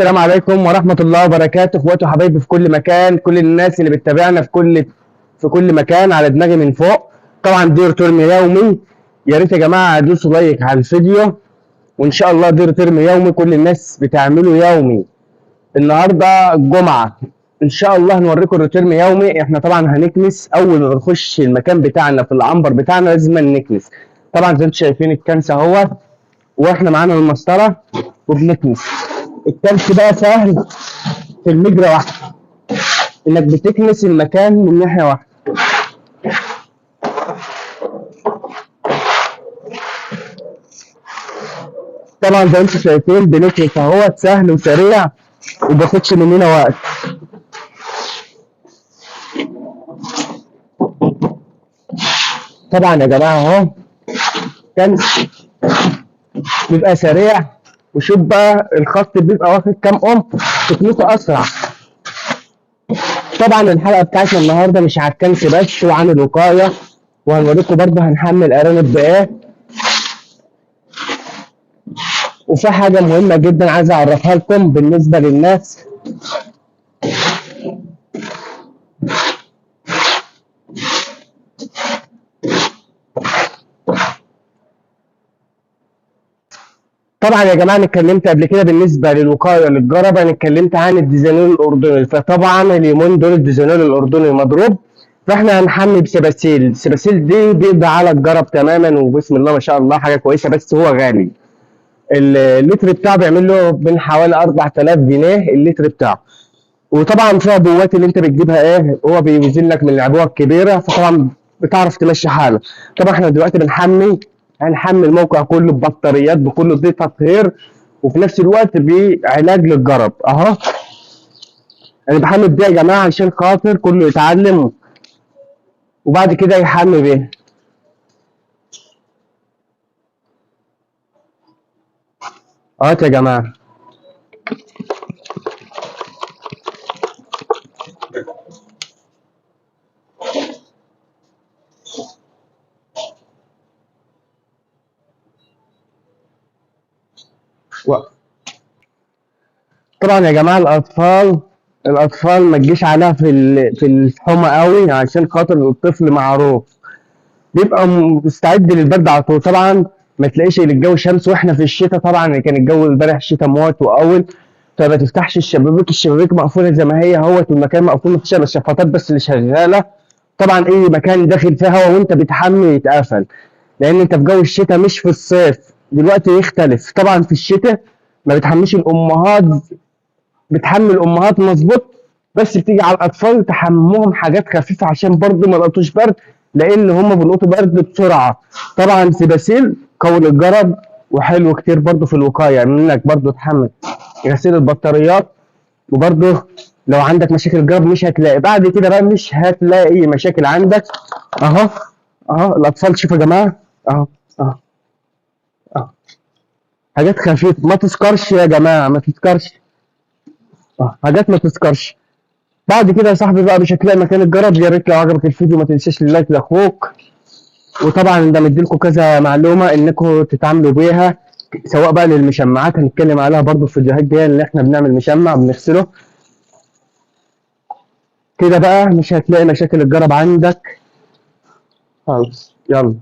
السلام عليكم ورحمة الله وبركاته، اخواتي وحبايبي في كل مكان، كل الناس اللي بتتابعنا في كل مكان على دماغي من فوق. طبعا دي ترم يومي، يا ريت يا جماعة تدوسوا لايك على الفيديو، وإن شاء الله دي ترم يومي كل الناس بتعمله يومي. النهارده الجمعة، إن شاء الله هنوريكم الريتيرم يومي. إحنا طبعا هنكنس أول ما نخش المكان بتاعنا في العنبر بتاعنا، لازم نكنس. طبعا زي ما انتم شايفين الكنس اهوت، واحنا معانا المسطرة وبنكنس. الكنس بقى سهل في المجرى واحدة، انك بتكنس المكان من ناحيه واحده. طبعا زي ما انتم شايفين بنكنس اهوت، سهل وسريع ومبياخدش مننا وقت. طبعا يا جماعه اهو كنس بيبقى سريع، وشوف بقى الخط بيبقى واخد كام تكنسه اسرع. طبعا الحلقه بتاعتنا النهارده مش على الكنس بس وعن الوقايه، وهنوريكم برضه هنحمل ارانب بايه. وفي حاجه مهمه جدا عايز اعرفها لكم بالنسبه للناس. طبعا يا جماعه انا اتكلمت قبل كده بالنسبه للوقايه للجرب، انا اتكلمت عن الديزانول الاردني. فطبعا اليومين دول الديزانول الاردني مضروب، فاحنا هنحمي بسباسيل. السباسيل دي بيقضي على الجرب تماما، وبسم الله ما شاء الله حاجه كويسه، بس هو غالي. اللتر بتاعه بيعمل له من حوالي 4000 جنيه اللتر بتاعه. وطبعا في عبوات اللي انت بتجيبها ايه، هو بيوزن لك من العبوه الكبيره، فطبعا بتعرف تمشي حالك. طبعا احنا دلوقتي هنحمي الموقع كله ببطاريات بكل ضيف تطهير، وفي نفس الوقت بعلاج للجرب اهو. انا بحمل بيه يا جماعه عشان خاطر كله يتعلم وبعد كده يحمي بيه. اهو يا جماعه طبعا يا جماعه الاطفال ما تجيش عليها في الحمى قوي، عشان خاطر الطفل معروف بيبقى مستعد للبرد على طول. طبعا ما تلاقيش الجو شمس واحنا في الشتاء، طبعا كان الجو امبارح الشتاء موت واول، فما تفتحش الشبابيك مقفوله زي ما هي اهوت، والمكان مقفول مفيش الا الشفاطات بس اللي شغاله. طبعا اي مكان داخل فيه هوا وانت بتحمي يتقفل، لان انت في جو الشتاء مش في الصيف. دلوقتي يختلف. طبعا في الشتاء ما بتحميش الامهات، بتحمي الامهات مظبوط، بس بتيجي على الاطفال تحمهم حاجات خفيفه عشان برضه ما يلقطوش برد، لان هم بيلقطوا برد بسرعه. طبعا سيباسيل قوي للجرب وحلو كتير برضه في الوقايه، يعني انك برضه تحمل غسيل البطاريات. وبرضه لو عندك مشاكل الجرب مش هتلاقي بعد كده بقى، مش هتلاقي اي مشاكل عندك. اهو اهو الاطفال شوفوا يا جماعه اهو اهو اهو حاجات خفيفه ما تسكرش يا جماعه، ما تسكرش. حاجات ما تسكرش. بعد كده يا صاحبي بقى مش هتلاقي مكان الجرب. يا ريت لو عجبك الفيديو ما تنساش اللايك لاخوك. وطبعا ده مديلكم كذا معلومه انكم تتعاملوا بيها، سواء بقى للمشمعات هنتكلم عليها برضو في فيديوهات جايه، اللي احنا بنعمل مشمع بنغسله كده بقى مش هتلاقي مشاكل الجرب عندك خالص. يلا.